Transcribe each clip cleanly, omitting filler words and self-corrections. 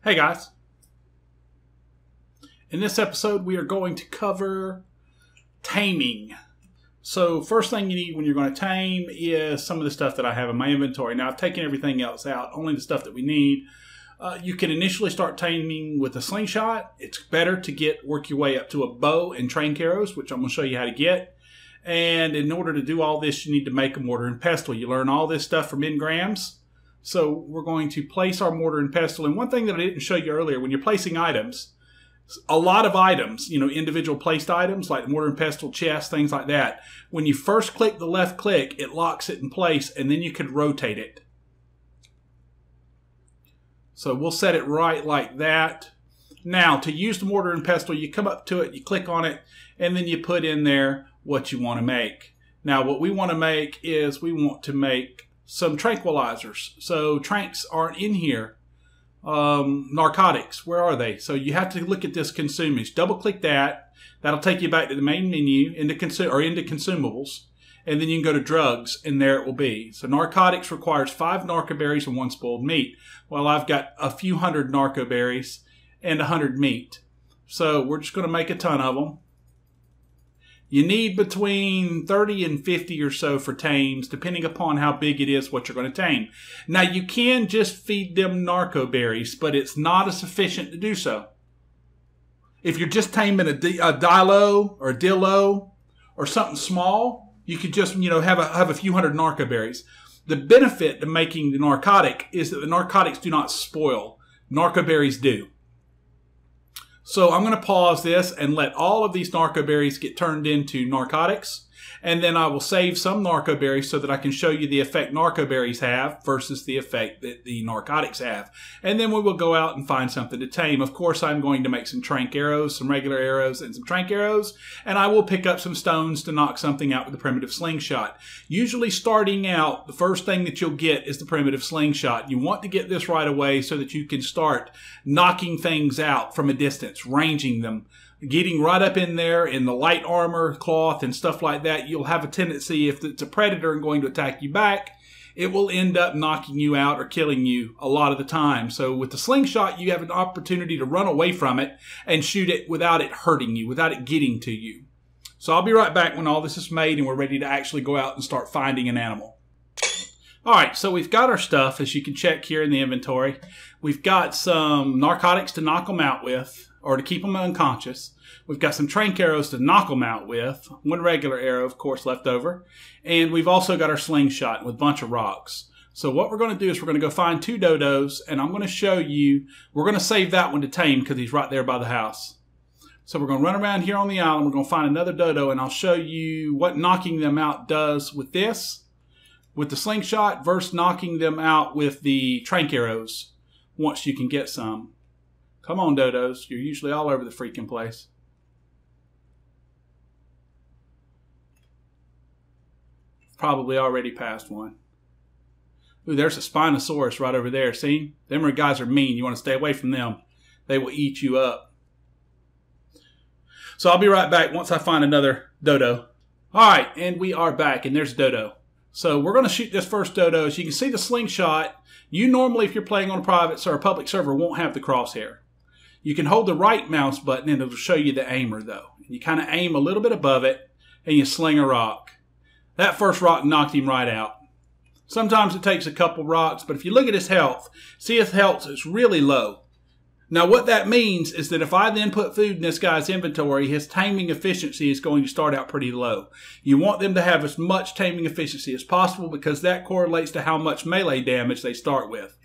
Hey guys, in this episode we are going to cover taming. So first thing you need when you're going to tame is some of the stuff that I have in my inventory. Now I've taken everything else out, only the stuff that we need. You can initially start taming with a slingshot. It's better to work your way up to a bow and train arrows, which I'm going to show you how to get. And in order to do all this, you need to make a mortar and pestle. You learn all this stuff from engrams. So we're going to place our mortar and pestle. And one thing that I didn't show you earlier, when you're placing items, a lot of items, individual placed items like mortar and pestle, chest, things like that, when you first click the left click, it locks it in place and then you could rotate it. So we'll set it right like that. Now, to use the mortar and pestle, you come up to it, you click on it, and then you put in there what you want to make. Now, what we want to make is we want to make some tranquilizers. So tranks aren't in here. Narcotics, where are they? So you have to look at this consumage. Double click that. That'll take you back to the main menu into consumables. And then you can go to drugs, and there it will be. So narcotics requires 5 narco berries and 1 spoiled meat. Well, I've got a few hundred narco berries and 100 meat. So we're just going to make a ton of them. You need between 30 and 50 or so for tames, depending upon how big it is what you're going to tame. Now, you can just feed them narco berries, but it's not as sufficient to do so. If you're just taming a dilo or a dillo or something small, you could just, have a few hundred narco berries. The benefit to making the narcotic is that the narcotics do not spoil. Narco berries do. So I'm going to pause this and let all of these narco berries get turned into narcotics. And then I will save some narco berries so that I can show you the effect narco berries have versus the effect that the narcotics have. And then we will go out and find something to tame. Of course, I'm going to make some trank arrows, some regular arrows, and some trank arrows. And I will pick up some stones to knock something out with the primitive slingshot. Usually starting out, the first thing that you'll get is the primitive slingshot. You want to get this right away so that you can start knocking things out from a distance, ranging them. Getting right up in there in the light armor, cloth, and stuff like that, you'll have a tendency, if it's a predator and going to attack you back, it will end up knocking you out or killing you a lot of the time. So with the slingshot, you have an opportunity to run away from it and shoot it without it hurting you, without it getting to you. So I'll be right back when all this is made and we're ready to actually go out and start finding an animal. All right, so we've got our stuff, as you can check here in the inventory. We've got some narcotics to knock them out with, or to keep them unconscious. We've got some trank arrows to knock them out with. 1 regular arrow, of course, left over. And we've also got our slingshot with a bunch of rocks. So what we're going to do is we're going to go find 2 dodos, and I'm going to show you, we're going to save that one to tame because he's right there by the house. So we're going to run around here on the island. We're going to find another dodo, and I'll show you what knocking them out does with this, with the slingshot, versus knocking them out with the trank arrows once you can get some. Come on, dodos. You're usually all over the freaking place. Probably already passed one. Ooh, there's a Spinosaurus right over there. See? Them guys are mean. You want to stay away from them. They will eat you up. So I'll be right back once I find another dodo. All right, and we are back, and there's dodo. So we're going to shoot this first dodo. As you can see the slingshot, you normally, if you're playing on a private or a public server, won't have the crosshair. You can hold the right mouse button and it'll show you the aimer though. You kind of aim a little bit above it and you sling a rock. That first rock knocked him right out. Sometimes it takes a couple rocks, but if you look at his health, see his health is really low. Now what that means is that if I then put food in this guy's inventory, his taming efficiency is going to start out pretty low. You want them to have as much taming efficiency as possible because that correlates to how much melee damage they start with.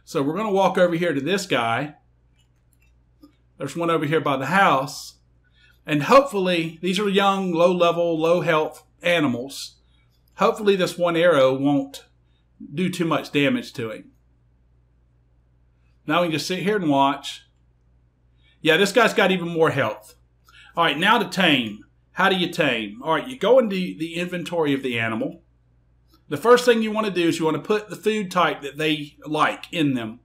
So we're going to walk over here to this guy. There's one over here by the house. And hopefully, these are young, low-level, low-health animals. Hopefully this one arrow won't do too much damage to him. Now we can just sit here and watch. Yeah, this guy's got even more health. All right, now to tame. How do you tame? All right, you go into the inventory of the animal. The first thing you want to do is you want to put the food type that they like in them.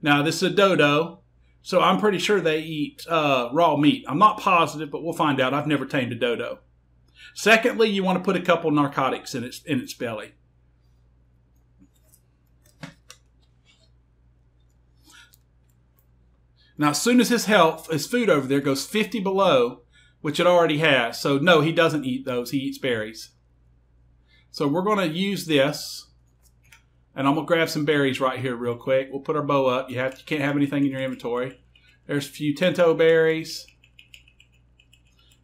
Now, this is a dodo. So I'm pretty sure they eat raw meat. I'm not positive, but we'll find out. I've never tamed a dodo. Secondly, you want to put a couple narcotics in its belly. Now, as soon as his food over there goes 50 below, which it already has. So, no, he doesn't eat those. He eats berries. So, we're going to use this. And I'm going to grab some berries right here real quick. We'll put our bow up. You can't have anything in your inventory. There's a few tinto berries.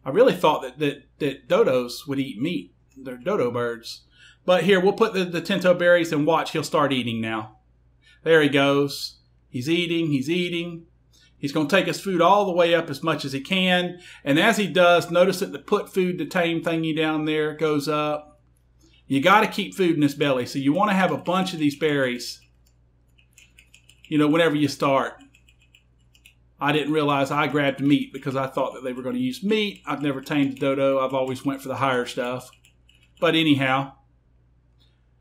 I really thought that dodos would eat meat. They're dodo birds. But here, we'll put the tinto berries and watch. He'll start eating now. There he goes. He's eating. He's eating. He's going to take his food all the way up as much as he can. And as he does, notice that the put food to tame thingy down there goes up. You got to keep food in his belly. So you want to have a bunch of these berries, you know, whenever you start. I didn't realize I grabbed meat because I thought that they were going to use meat. I've never tamed a dodo. I've always went for the higher stuff. But anyhow,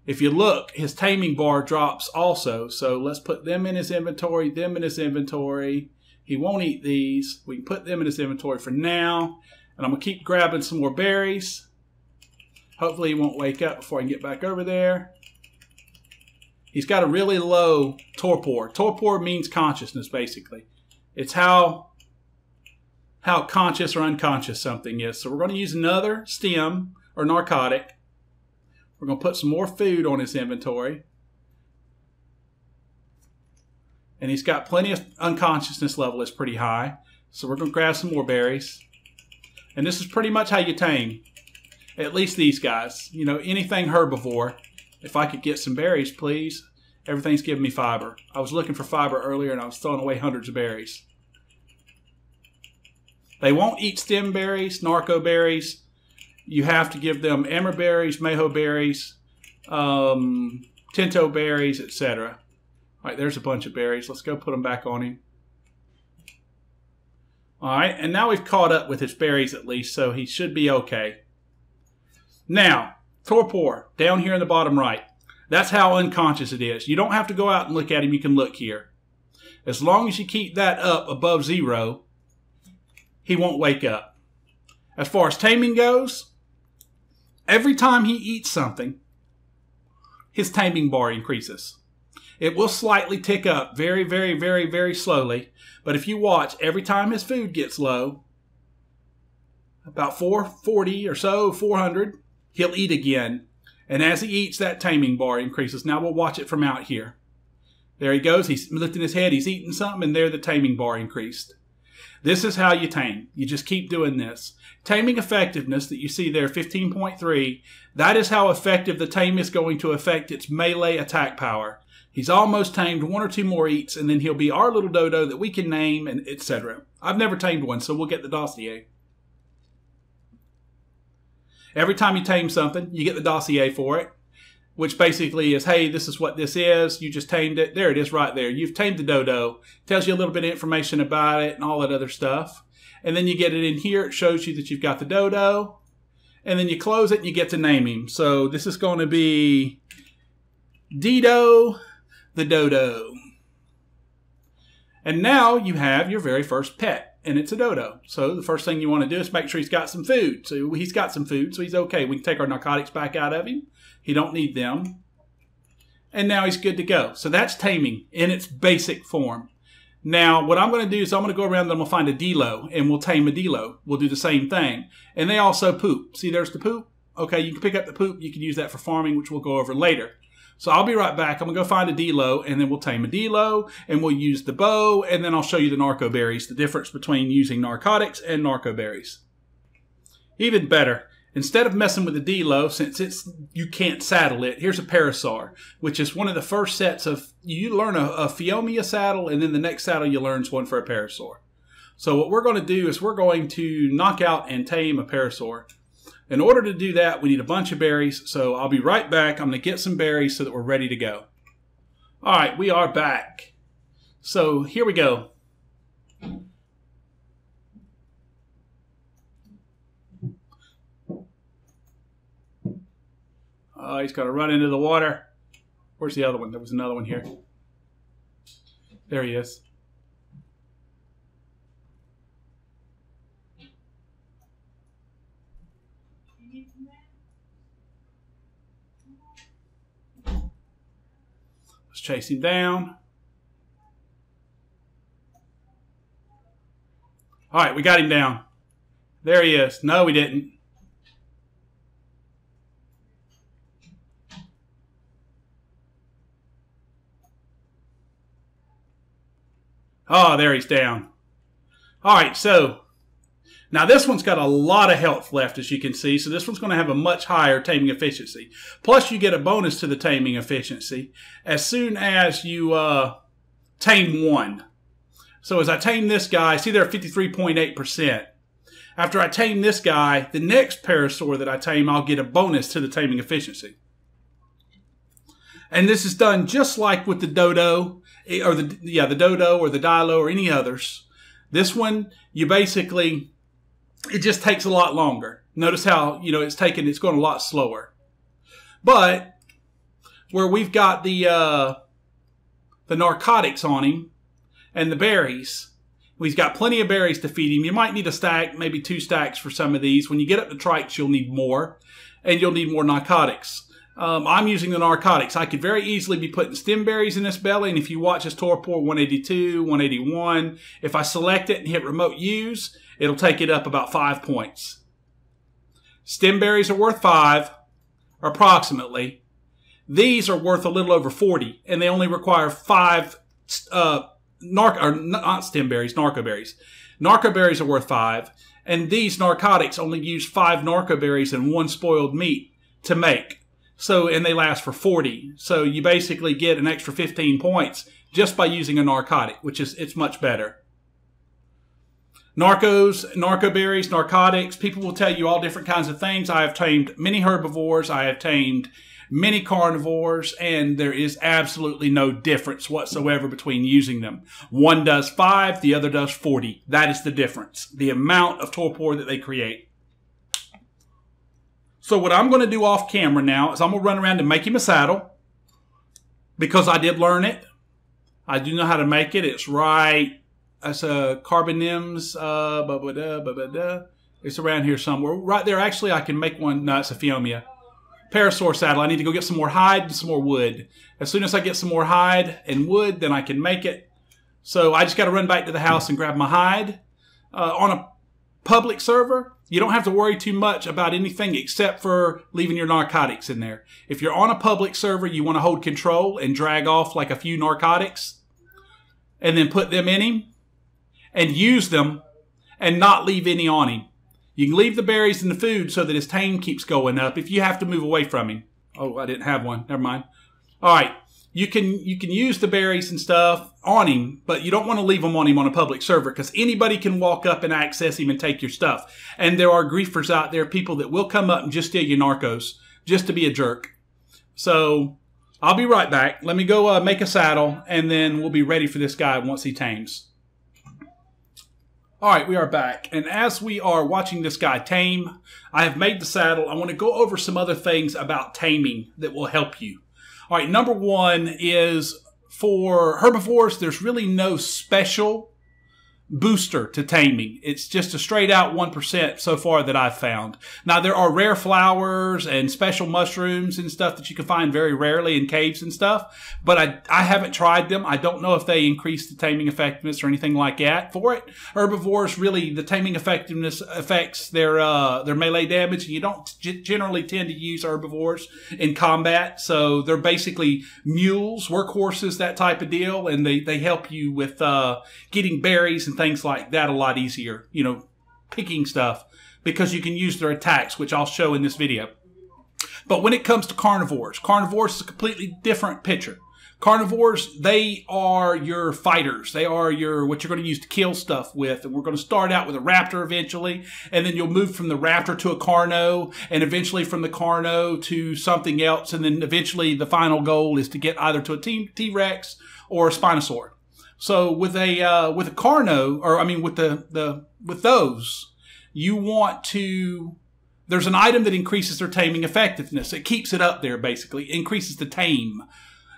if you look, his taming bar drops also. So let's put them in his inventory, them in his inventory. He won't eat these. We can put them in his inventory for now. And I'm going to keep grabbing some more berries. Hopefully he won't wake up before I can get back over there. He's got a really low torpor. Torpor means consciousness, basically. It's how conscious or unconscious something is. So we're going to use another stem or narcotic. We're going to put some more food on his inventory. And he's got plenty of unconsciousness level is pretty high. So we're going to grab some more berries. And this is pretty much how you tame. At least these guys. You know, anything herbivore. If I could get some berries, please. Everything's giving me fiber. I was looking for fiber earlier and I was throwing away hundreds of berries. They won't eat stem berries, narco berries. You have to give them emmer berries, mayho berries, tinto berries, etc. All right, there's a bunch of berries. Let's go put them back on him. All right, and now we've caught up with his berries at least, so he should be okay. Now, torpor, down here in the bottom right. That's how unconscious it is. You don't have to go out and look at him. You can look here. As long as you keep that up above 0, he won't wake up. As far as taming goes, every time he eats something, his taming bar increases. It will slightly tick up very, very, very, very slowly. But if you watch, every time his food gets low, about 440 or so, 400, he'll eat again. And as he eats, that taming bar increases. Now we'll watch it from out here. There he goes. He's lifting his head. He's eating something, and there the taming bar increased. This is how you tame. You just keep doing this. Taming effectiveness that you see there, 15.3, that is how effective the tame is going to affect its melee attack power. He's almost tamed, 1 or 2 more eats, and then he'll be our little dodo that we can name, and etc. I've never tamed one, so we'll get the dossier. Every time you tame something, you get the dossier for it, which basically is, hey, this is what this is. You just tamed it. There it is right there. You've tamed the dodo. Tells you a little bit of information about it and all that other stuff. And then you get it in here. It shows you that you've got the dodo. And then you close it and you get to name him. So this is going to be Dido the Dodo. And now you have your very first pet, and it's a dodo. So the first thing you want to do is make sure he's got some food. So he's got some food, so he's okay. We can take our narcotics back out of him. He don't need them. And now he's good to go. So that's taming in its basic form. Now, what I'm going to do is I'm going to go around and I'm going to find a dilo, and we'll tame a dilo. We'll do the same thing. And they also poop. See, there's the poop. Okay, you can pick up the poop. You can use that for farming, which we'll go over later. So I'll be right back. I'm going to go find a dilo, and then we'll tame a dilo, and we'll use the bow, and then I'll show you the narco berries, the difference between using narcotics and narco berries. Even better, instead of messing with the dilo, since you can't saddle it, here's a parasaur, which is one of the first sets of, you learn a Phiomia saddle, and then the next saddle you learn is one for a parasaur. So what we're going to do is we're going to knock out and tame a parasaur. In order to do that, we need a bunch of berries, so I'll be right back. I'm going to get some berries so that we're ready to go. All right, we are back. So here we go. He's got to run into the water. Where's the other one? There was another one here. There he is. Let's chase him down. All right, we got him down. There he is. No, we didn't. Oh, there he's down. All right, so now this one's got a lot of health left, as you can see. So this one's going to have a much higher taming efficiency. Plus, you get a bonus to the taming efficiency as soon as you tame one. So as I tame this guy, see there 53.8%. After I tame this guy, the next parasaur that I tame, I'll get a bonus to the taming efficiency. And this is done just like with the dodo, or the dodo or the dilo or any others. This one, you basically, it just takes a lot longer. Notice how, it's going a lot slower. But where we've got the narcotics on him and the berries, he's got plenty of berries to feed him. You might need a stack, maybe 2 stacks for some of these. When you get up to trikes, you'll need more, and you'll need more narcotics. I'm using the narcotics. I could very easily be putting stem berries in this belly, and if you watch this Torpor 182, 181, if I select it and hit remote use, it'll take it up about 5 points. Stem berries are worth 5, approximately. These are worth a little over 40, and they only require 5 not stem berries, narco berries. Narco berries are worth 5, and these narcotics only use 5 narco berries and 1 spoiled meat to make. So, and they last for 40. So you basically get an extra 15 points just by using a narcotic, it's much better. Narco berries, narcotics, people will tell you all different kinds of things. I have tamed many herbivores. I have tamed many carnivores, and there is absolutely no difference whatsoever between using them. One does 5, the other does 40. That is the difference, the amount of torpor that they create. So what I'm going to do off camera now is I'm going to run around and make him a saddle, because I did learn it. I do know how to make it. It's right. It's a Carbonims. It's around here somewhere. Right there. Actually, I can make one. No, it's a Phiomia. Parasaur saddle. I need to go get some more hide and some more wood. As soon as I get some more hide and wood, then I can make it. So I just got to run back to the house and grab my hide. On a public server, you don't have to worry too much about anything except for leaving your narcotics in there. If you're on a public server, you want to hold control and drag off like a few narcotics and then put them in him and use them and not leave any on him. You can leave the berries and the food so that his tame keeps going up if you have to move away from him. Oh, I didn't have one. Never mind. All right. You can use the berries and stuff on him, but you don't want to leave them on him on a public server, because anybody can walk up and access him and take your stuff. And there are griefers out there, people that will come up and just steal your narcos just to be a jerk. So I'll be right back. Let me go make a saddle, and then we'll be ready for this guy once he tames. All right, we are back. And as we are watching this guy tame, I have made the saddle. I want to go over some other things about taming that will help you. All right, number 1 is for herbivores, there's really no special booster to taming. It's just a straight out 1% so far that I've found. Now, there are rare flowers and special mushrooms and stuff that you can find very rarely in caves and stuff, but I haven't tried them. I don't know if they increase the taming effectiveness or anything like that for it. Herbivores, really, the taming effectiveness affects their melee damage, and you don't generally tend to use herbivores in combat, so they're basically mules, workhorses, that type of deal, and they help you with getting berries and things like that a lot easier, picking stuff, because you can use their attacks, which I'll show in this video. But when it comes to carnivores is a completely different picture. Carnivores, they are your fighters. They are what you're going to use to kill stuff with. And we're going to start out with a raptor eventually, and then you'll move from the raptor to a carno, and eventually from the carno to something else, and then eventually the final goal is to get either to a T-Rex or a Spinosaur. So with a carno, or I mean with with those, you want to. There's an item that increases their taming effectiveness. It keeps it up there, basically. It increases the tame.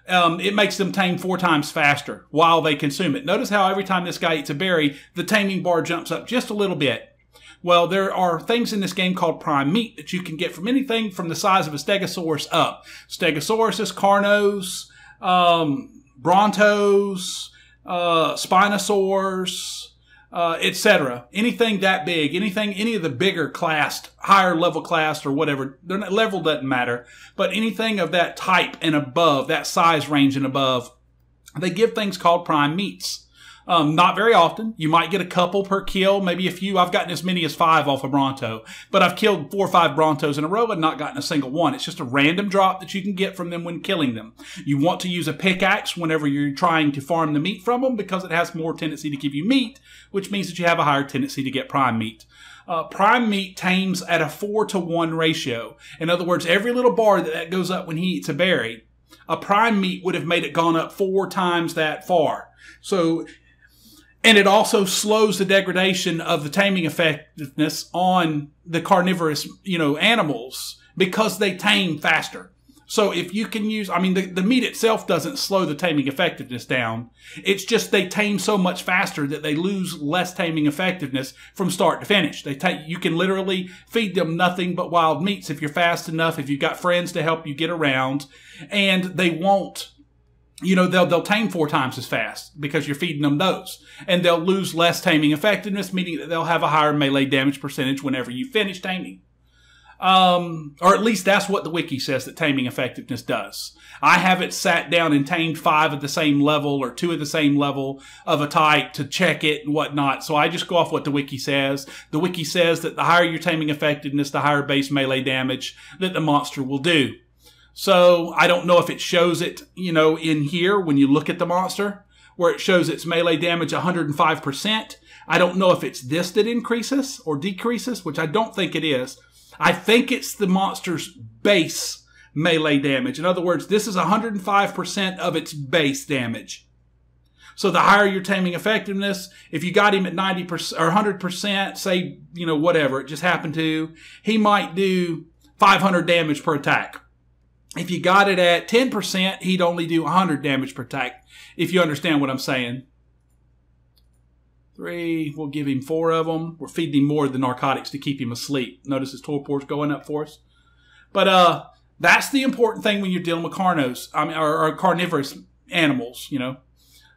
It makes them tame 4 times faster while they consume it. Notice how every time this guy eats a berry, the taming bar jumps up just a little bit. Well, there are things in this game called prime meat that you can get from anything from the size of a stegosaurus up. Stegosauruses, carnos, brontos, spinosaurs, etc. Anything that big, any of the bigger classed, higher level classed or whatever, level doesn't matter, but anything of that type and above, that size range and above, they give things called prime meats. Not very often. You might get a couple per kill, maybe a few. I've gotten as many as 5 off a Bronto, but I've killed 4 or 5 Brontos in a row and not gotten a single one. It's just a random drop that you can get from them when killing them. You want to use a pickaxe whenever you're trying to farm the meat from them because it has more tendency to give you meat, which means that you have a higher tendency to get prime meat. Prime meat tames at a 4-to-1 ratio. In other words, every little bar that goes up when he eats a berry, a prime meat would have made it gone up 4 times that far. So, and it also slows the degradation of the taming effectiveness on the carnivorous, animals because they tame faster. So if you can use, the meat itself doesn't slow the taming effectiveness down. It's just they tame so much faster that they lose less taming effectiveness from start to finish. You can literally feed them nothing but wild meats if you're fast enough, if you've got friends to help you get around, and they won't. They'll tame 4 times as fast because you're feeding them those. And they'll lose less taming effectiveness, meaning that they'll have a higher melee damage percentage whenever you finish taming. Or at least that's what the wiki says that taming effectiveness does. I haven't sat down and tamed 5 at the same level or 2 at the same level of a type to check it and whatnot. So I just go off what the wiki says. The wiki says that the higher your taming effectiveness, the higher base melee damage that the monster will do. So I don't know if it shows it, in here when you look at the monster, where it shows its melee damage 105%. I don't know if it's this that increases or decreases, which I don't think it is. I think it's the monster's base melee damage. In other words, this is 105% of its base damage. So the higher your taming effectiveness, if you got him at 90% or 100%, say, whatever, it just happened to, he might do 500 damage per attack. If you got it at 10%, he'd only do 100 damage per attack, if you understand what I'm saying. 3, we'll give him 4 of them. We're feeding him more of the narcotics to keep him asleep. Notice his torpor's going up for us. But that's the important thing when you're dealing with or carnivorous animals,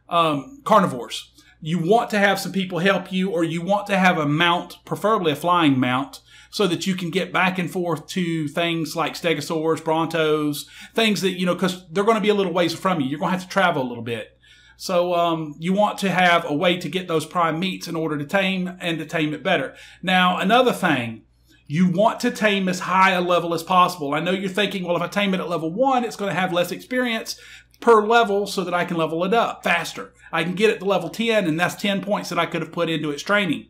carnivores. You want to have some people help you, or you want to have a mount, preferably a flying mount, so that you can get back and forth to things like stegosaurs, brontos, things that, because they're going to be a little ways from you. You're going to have to travel a little bit. So you want to have a way to get those prime meats in order to tame and to tame it better. Now, another thing, you want to tame as high a level as possible. I know you're thinking, well, if I tame it at level 1, it's going to have less experience per level so that I can level it up faster. I can get it to level 10, and that's 10 points that I could have put into its training.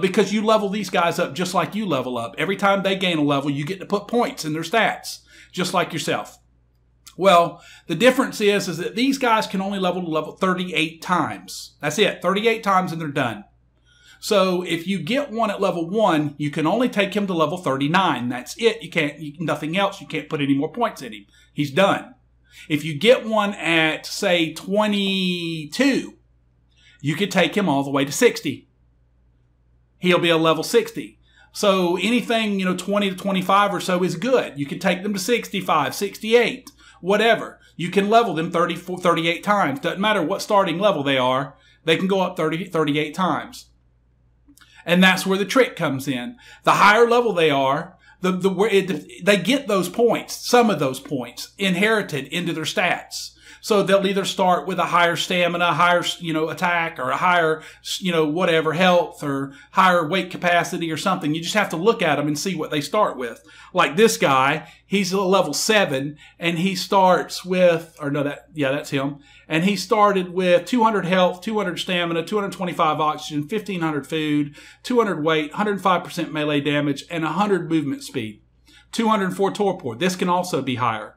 Because you level these guys up just like you level up. Every time they gain a level, you get to put points in their stats, just like yourself. Well, the difference is that these guys can only level to level 38 times. That's it, 38 times and they're done. So if you get one at level 1, you can only take him to level 39. That's it. Nothing else. You can't put any more points in him. He's done. If you get one at, say, 22, you could take him all the way to 60. He'll be a level 60. So anything, 20 to 25 or so is good. You can take them to 65, 68, whatever. You can level them 38 times. Doesn't matter what starting level they are. They can go up 38 times. And that's where the trick comes in. The higher level they are, they get those points, some of those points, inherited into their stats. So they'll either start with a higher stamina, higher, attack, or a higher, whatever, health, or higher weight capacity or something. You just have to look at them and see what they start with. Like this guy, he's a level 7, and he starts with, that's him. And he started with 200 health, 200 stamina, 225 oxygen, 1500 food, 200 weight, 105% melee damage, and 100 movement speed. 204 torpor. This can also be higher.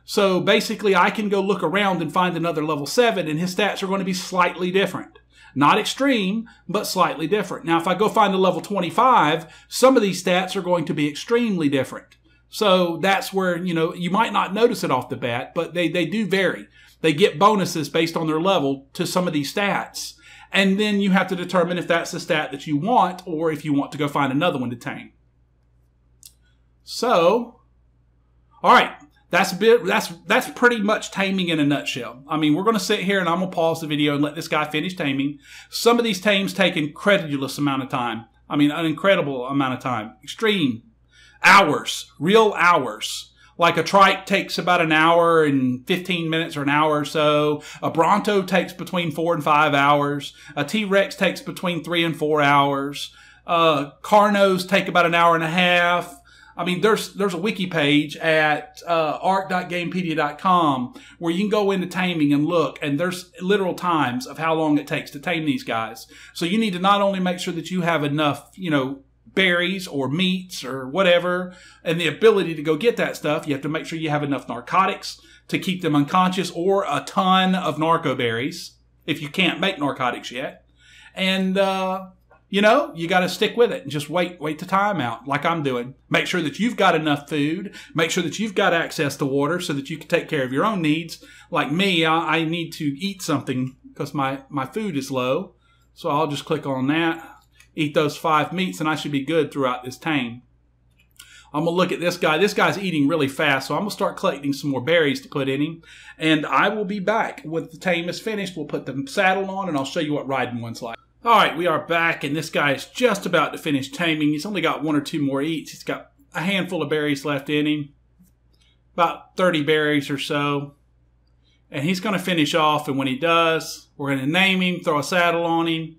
So basically, I can go look around and find another level 7, and his stats are going to be slightly different. Not extreme, but slightly different. Now, if I go find a level 25, some of these stats are going to be extremely different. So that's where, you might not notice it off the bat, but they do vary. They get bonuses based on their level to some of these stats. And then you have to determine if that's the stat that you want, or if you want to go find another one to tame. So, all right. That's pretty much taming in a nutshell. I mean, we're going to sit here and I'm going to pause the video and let this guy finish taming. Some of these tames take incredulous amount of time. I mean, an incredible amount of time. Extreme. Hours. Real hours. Like a trike takes about an hour and 15 minutes or an hour or so. A Bronto takes between 4 and 5 hours. A T-Rex takes between 3 and 4 hours. Carnos take about an hour and a half. I mean, there's a wiki page at arc.gamepedia.com where you can go into taming and look, and there's literal times of how long it takes to tame these guys. So you need to not only make sure that you have enough, you know, berries or meats or whatever, and the ability to go get that stuff, you have to make sure you have enough narcotics to keep them unconscious, or a ton of narco berries if you can't make narcotics yet. And, you know, you got to stick with it and just wait the time out like I'm doing. Make sure that you've got enough food. Make sure that you've got access to water so that you can take care of your own needs. Like me, I need to eat something because my food is low. So I'll just click on that, eat those 5 meats, and I should be good throughout this tame. I'm going to look at this guy. This guy's eating really fast, so I'm going to start collecting some more berries to put in him. And I will be back when the tame is finished. We'll put the saddle on, and I'll show you what riding one's like. All right, we are back, and this guy is just about to finish taming. He's only got 1 or 2 more eats. He's got a handful of berries left in him, about 30 berries or so. And he's going to finish off, and when he does, we're going to name him, throw a saddle on him,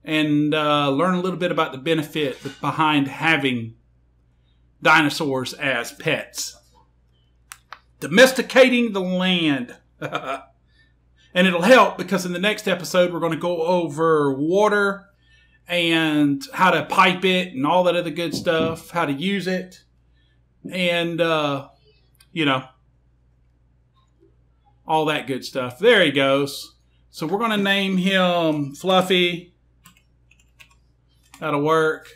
and learn a little bit about the benefit behind having dinosaurs as pets. Domesticating the land. And it'll help because in the next episode, we're going to go over water and how to pipe it and all that other good stuff, how to use it. And, you know, all that good stuff. There he goes. So we're going to name him Fluffy. That'll work.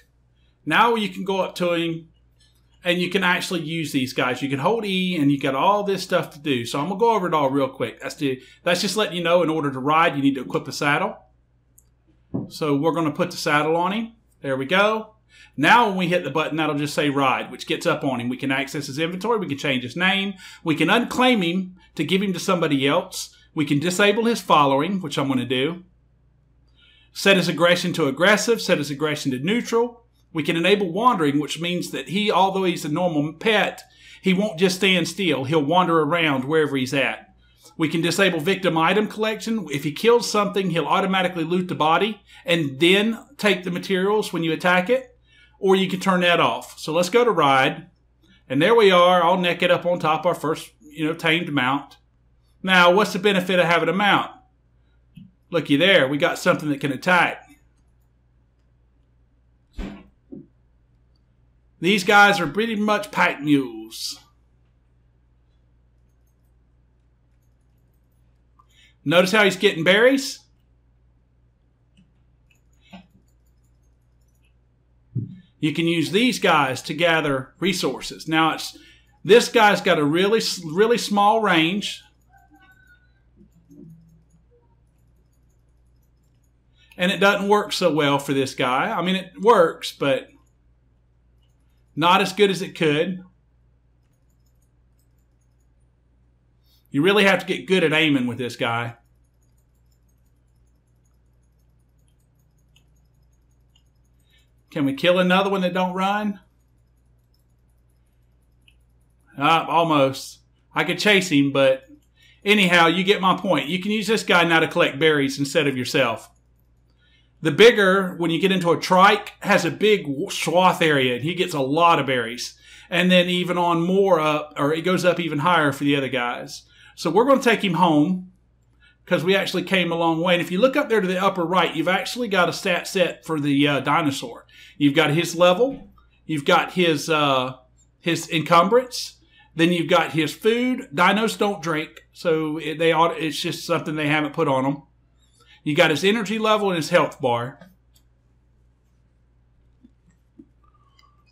Now you can go up to him and you can actually use these guys. You can hold E, and you got all this stuff to do. So I'm going to go over it all real quick. That's just letting you know in order to ride, you need to equip a saddle. So we're going to put the saddle on him. There we go. Now when we hit the button, that'll just say ride, which gets up on him. We can access his inventory. We can change his name. We can unclaim him to give him to somebody else. We can disable his following, which I'm going to do. Set his aggression to aggressive. Set his aggression to neutral. We can enable wandering, which means that he, although he's a normal pet, he won't just stand still. He'll wander around wherever he's at. We can disable victim item collection. If he kills something, he'll automatically loot the body and then take the materials when you attack it. Or you can turn that off. So let's go to ride. And there we are, all naked up on top of our first, tamed mount. Now, what's the benefit of having a mount? Looky there, we got something that can attack. These guys are pretty much pack mules. Notice how he's getting berries? You can use these guys to gather resources. Now, this guy's got a really small range. And it doesn't work so well for this guy. I mean, it works, but not as good as it could. You really have to get good at aiming with this guy. Can we kill another one that don't run? Almost. I could chase him, but anyhow, you get my point. You can use this guy now to collect berries instead of yourself. The bigger, when you get into a trike, has a big swath area, and he gets a lot of berries. And then even on more up, or it goes up even higher for the other guys. So we're going to take him home, because we actually came a long way. And if you look up there to the upper right, you've actually got a stat set for the dinosaur. You've got his level, you've got his encumbrance, then you've got his food. Dinos don't drink, so it's just something they haven't put on them. You got his energy level and his health bar.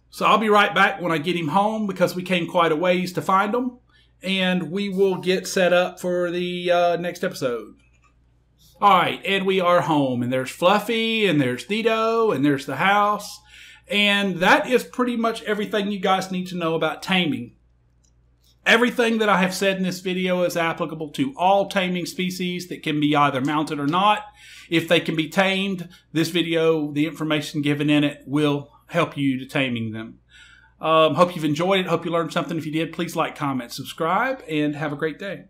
So I'll be right back when I get him home because we came quite a ways to find him. And we will get set up for the next episode. All right, and we are home. And there's Fluffy, and there's Dido, and there's the house. And that is pretty much everything you guys need to know about taming. Everything that I have said in this video is applicable to all taming species that can be either mounted or not. If they can be tamed, this video, the information given in it, will help you to taming them. Hope you've enjoyed it. Hope you learned something. If you did, please like, comment, subscribe, and have a great day.